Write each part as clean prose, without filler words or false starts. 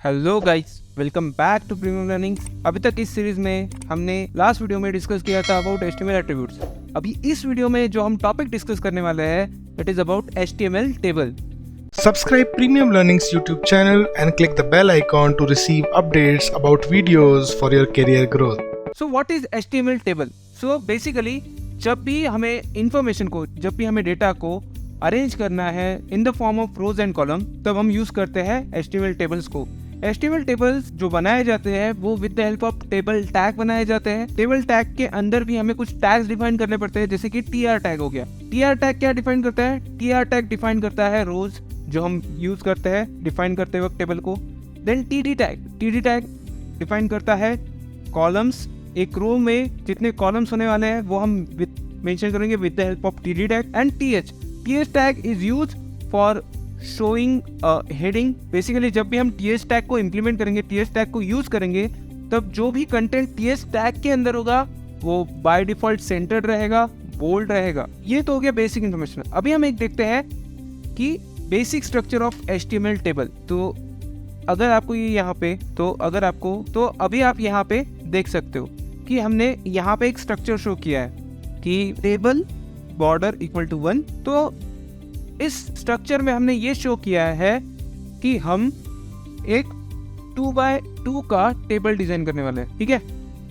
Hello guys, welcome back to Premium Learning. अभी तक इस सीरीज में हमने लास्ट वीडियो में डिस्कस किया था अबाउट HTML एट्रीब्यूट्स। अभी इस वीडियो में जो हम टॉपिक डिस्कस करने वाले हैं that is about HTML table. Subscribe Premium Learning's YouTube channel and click the bell icon to receive updates about videos for your career growth. So what is HTML table? So basically जब भी हमें data को arrange करना है in the form of rose and column, तब हम use करते हैं HTML टेबल्स को। HTML टेबल्स जो बनाए जाते हैं वो with the help of table tag बनाए जाते हैं। टेबल टैग के अंदर भी हमें कुछ टैग्स डिफाइन करने पड़ते हैं, जैसे कि TR टैग हो गया। TR टैग क्या डिफाइन करता है? TR टैग डिफाइन करता है रोज जो हम यूज करते हैं डिफाइन करते वक्त टेबल को। देन TD टैग डिफाइन करता है कॉलम्स। एक रो में जितने कॉलम्स होने वाले हैं वो हम मेंशन करेंगे with the help of TD tag. And TH tag is use for showing heading. Basically जब भी हम TH टैग को इम्प्लीमेंट करेंगे, TH टैग को यूज करेंगे, तब जो भी कंटेंट TH टैग के अंदर होगा वो बाय डिफॉल्ट सेंटर्ड रहेगा, बोल्ड रहेगा। ये तो हो गया बेसिक इन्फॉर्मेशन। अभी हम एक देखते हैं कि basic structure of HTML table. तो अगर आपको ये यहाँ पे तो अभी आप यहाँ पे देख सकते हो कि हमने यहाँ पे एक स्ट्रक्चर शो किया है कि टेबल बॉर्डर इक्वल टू 1। तो इस स्ट्रक्चर में हमने ये शो किया है कि हम एक 2x2 का टेबल डिजाइन करने वाले हैं। ठीक है,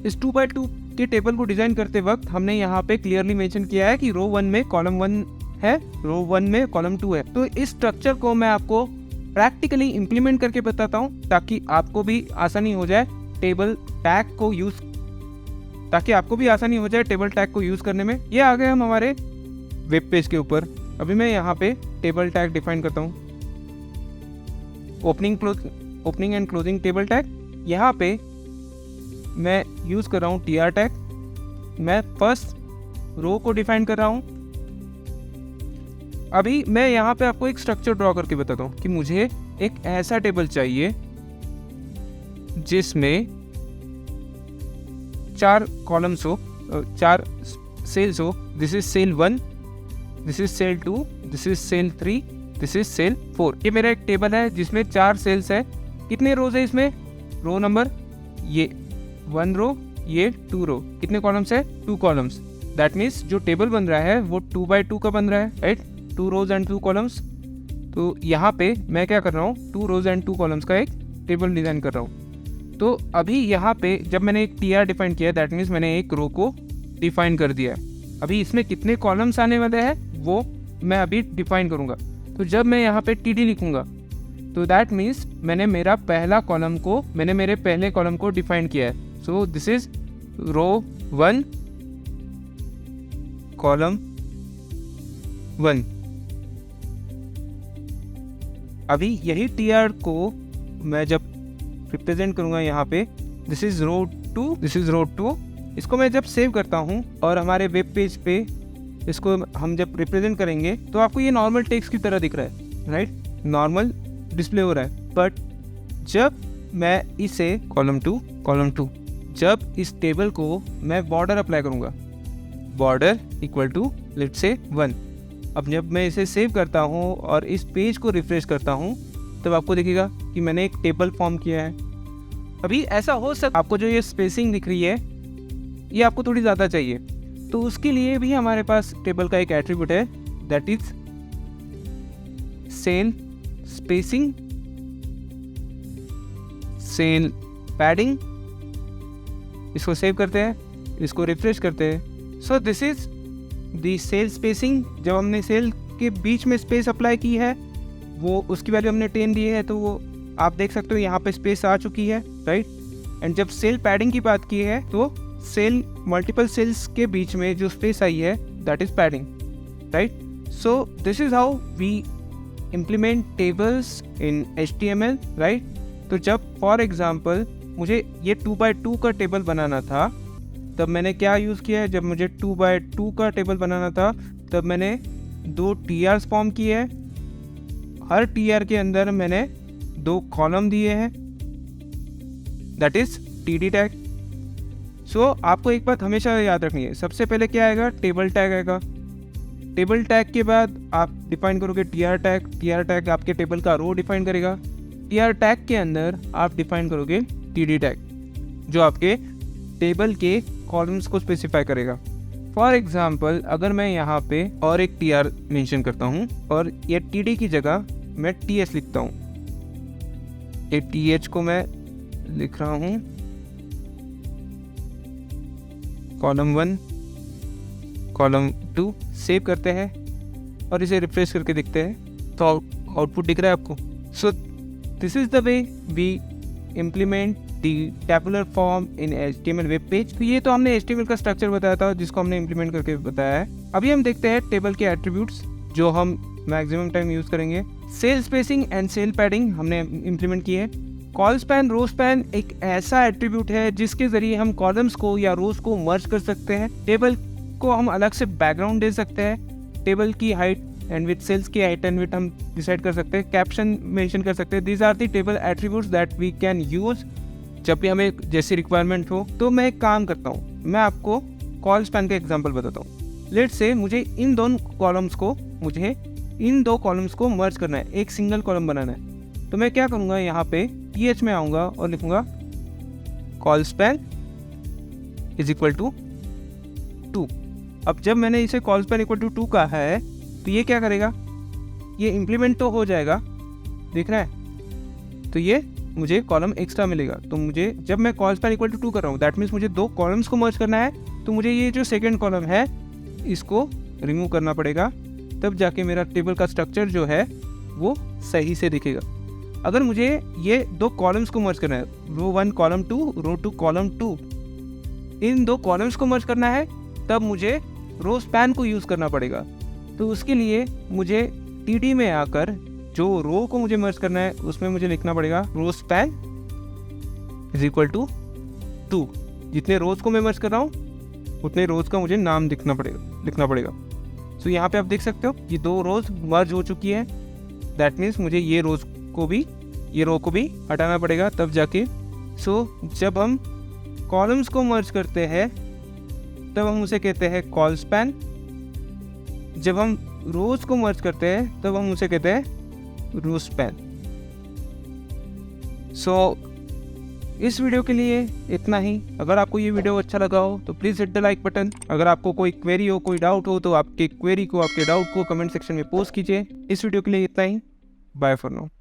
इस 2x2 के टेबल को डिजाइन करते वक्त हमने यहाँ पे क्लियरली मेंशन किया है कि रो 1 में कॉलम 1 है, रो 1 में कॉलम 2 है। तो इस स्ट्रक्चर को मैं आपको प्रैक्टिकली इंप्लीमेंट करके बताता हूँ ताकि आपको भी आसानी हो जाए टेबल टैग को यूज करने में। ये आ गए हम हमारे वेब पेज के ऊपर। अभी मैं यहाँ पे टेबल टैग डिफाइन करता हूँ, opening and closing table tag. यहाँ पे मैं यूज कर रहा हूँ TR टैग। मैं फर्स्ट रो को डिफाइन कर रहा हूँ। अभी मैं यहाँ पे आपको एक स्ट्रक्चर ड्रॉ करके बताता हूँ कि मुझे एक ऐसा टेबल चाहिए जिसमें 4 कॉलम्स हो, 4 सेल्स हो। This is cell 1, this is cell 2, this is cell 3, this is cell 4। ये मेरा एक टेबल है जिसमें 4 सेल्स है। कितने रोज है इसमें? रो नंबर ये 1 रो, ये 2 रो। कितने कॉलम्स है? 2 कॉलम्स। दैट मीन्स जो टेबल बन रहा है वो 2x2 का बन रहा है, राइट? 2 rose and 2 columns. तो यहाँ पे मैं क्या कर रहा हूँ, 2 रोज एंड 2 कॉलम्स का एक टेबल डिजाइन कर रहा हूँ। तो अभी यहाँ पे जब मैंने एक TR डिफाइन किया, दैट मीन्स मैंने एक रो को डिफाइन कर दिया है। अभी इसमें कितने कॉलम्स आने वाले हैं वो मैं अभी डिफाइन करूँगा। तो जब मैं यहाँ पे TD लिखूँगा तो दैट मीन्स मैंने मेरे पहले कॉलम को डिफाइन किया है। So this is row 1 column 1। अभी यही TR को मैं जब रिप्रेजेंट करूंगा यहाँ पे, this is row 2, this is row 2। इसको मैं जब सेव करता हूँ और हमारे वेब पेज पे इसको हम जब रिप्रेजेंट करेंगे तो आपको ये नॉर्मल टेक्स्ट की तरह दिख रहा है, राइट? नॉर्मल डिस्प्ले हो रहा है। बट जब मैं इसे कॉलम 2 जब इस टेबल को मैं बॉर्डर अप्लाई करूँगा, border equal to let's say 1। अब जब मैं इसे सेव करता हूँ और इस पेज को रिफ्रेश करता हूँ तब आपको दिखेगा कि मैंने एक टेबल फॉर्म किया है। अभी ऐसा हो सकता आपको जो ये स्पेसिंग दिख रही है ये आपको थोड़ी ज़्यादा चाहिए, तो उसके लिए भी हमारे पास टेबल का एक एट्रीब्यूट है that is cell spacing, cell padding. इसको सेव करते हैं, इसको रिफ्रेश करते हैं। So this is the cell spacing. जब हमने सेल के बीच में स्पेस अप्लाई की है वो उसकी वैल्यू हमने 10 दी है, तो वो आप देख सकते हो यहाँ पे स्पेस आ चुकी है, राइट? एंड जब सेल पैडिंग की बात की है तो सेल मल्टीपल सेल्स के बीच में जो स्पेस आई है that is padding, right? So this is how we implement tables in HTML, right? तो जब फॉर एग्जाम्पल मुझे ये 2x2 का टेबल बनाना था तब मैंने क्या यूज़ किया है? जब मुझे 2x2 का टेबल बनाना था तब मैंने 2 TRs फॉर्म किए हैं। हर TR के अंदर मैंने 2 कॉलम दिए हैं, दैट इज TD टैग। सो आपको एक बात हमेशा याद रखनी है, सबसे पहले क्या आएगा? टेबल टैग आएगा। टेबल टैग के बाद आप डिफाइन करोगे TR टैग। TR टैग आपके टेबल का रो डिफाइन करेगा। टीआर टैग के अंदर आप डिफाइन करोगे टीडी टैग, जो आपके टेबल के कॉलम्स को स्पेसिफाई करेगा। फॉर एग्जाम्पल, अगर मैं यहाँ पे और एक टीआर मेंशन करता हूँ और ये टीडी की जगह मैं टीएस लिखता हूँ, ये टीएच को मैं लिख रहा हूँ कॉलम 1 कॉलम 2, सेव करते हैं और इसे रिफ्रेश करके देखते हैं तो आउटपुट दिख रहा है आपको। So this is the way we implement the tabular form in HTML web page. तो ये तो हमने HTML का स्ट्रक्चर बताया था जिसको हमने इम्प्लीमेंट करके बताया है। अभी हम देखते हैं टेबल के एट्रीब्यूट्स जो हम मैक्सिमम टाइम यूज करेंगे। Cell spacing and cell padding हमने इम्प्लीमेंट की है। कॉल स्पैन, रो स्पैन एक ऐसा एट्रीब्यूट है जिसके जरिए हम कॉलम्स को या रोज को मर्ज कर सकते हैं। टेबल को हम अलग से बैकग्राउंड दे सकते हैं। टेबल की हाइट एंड विथ, सेल्स की हाइट एंड विथ हम डिसाइड कर सकते हैं। कैप्शन मेंशन कर सकते हैं। These are the table attributes that we can use जब भी हमें जैसी रिक्वायरमेंट हो। तो मैं एक काम करता हूँ, मैं आपको कॉल स्पैन का एग्जांपल बताता हूँ। लेट्स से मुझे इन दो कॉलम्स को मर्ज करना है, एक सिंगल कॉलम बनाना है। तो मैं क्या करूँगा, यहाँ पे टीएच में आऊँगा और लिखूँगा colspan is equal to 2। अब जब मैंने इसे कॉल स्पैन इक्वल टू 2 कहा है तो ये क्या करेगा, ये इम्प्लीमेंट तो हो जाएगा, दिख रहा है। तो ये मुझे कॉलम एक्स्ट्रा मिलेगा। तो मुझे जब मैं कॉल स्पैन इक्वल टू 2 कर रहा हूँ, दैट मीन्स मुझे 2 कॉलम्स को मर्ज करना है। तो मुझे ये जो सेकेंड कॉलम है इसको रिमूव करना पड़ेगा, तब जाके मेरा टेबल का स्ट्रक्चर जो है वो सही से दिखेगा। अगर मुझे ये 2 कॉलम्स को मर्ज करना है, रो 1 कॉलम 2, रो 2 कॉलम 2, इन 2 कॉलम्स को मर्ज करना है, तब मुझे रो स्पैन को यूज़ करना पड़ेगा। तो उसके लिए मुझे टीडी में आकर जो रो को मुझे मर्ज करना है उसमें मुझे लिखना पड़ेगा rowspan is equal to 2। जितने रोज को मैं मर्ज कर रहा हूँ उतने रोज का मुझे नाम लिखना पड़ेगा। सो यहाँ पे आप देख सकते हो ये 2 रोज मर्ज हो चुकी है। दैट मीन्स मुझे ये रो को भी हटाना पड़ेगा तब जाके। सो जब हम कॉलम्स को मर्ज करते हैं तब हम उसे कहते हैं कॉल स्पैन। जब हम रोज को मर्ज करते हैं तब हम उसे कहते हैं रो स्पैन। सो इस वीडियो के लिए इतना ही। अगर आपको ये वीडियो अच्छा लगा हो तो please hit the like button. अगर आपको कोई क्वेरी हो, कोई डाउट हो तो आपके डाउट को कमेंट सेक्शन में पोस्ट कीजिए। इस वीडियो के लिए इतना ही। Bye for now.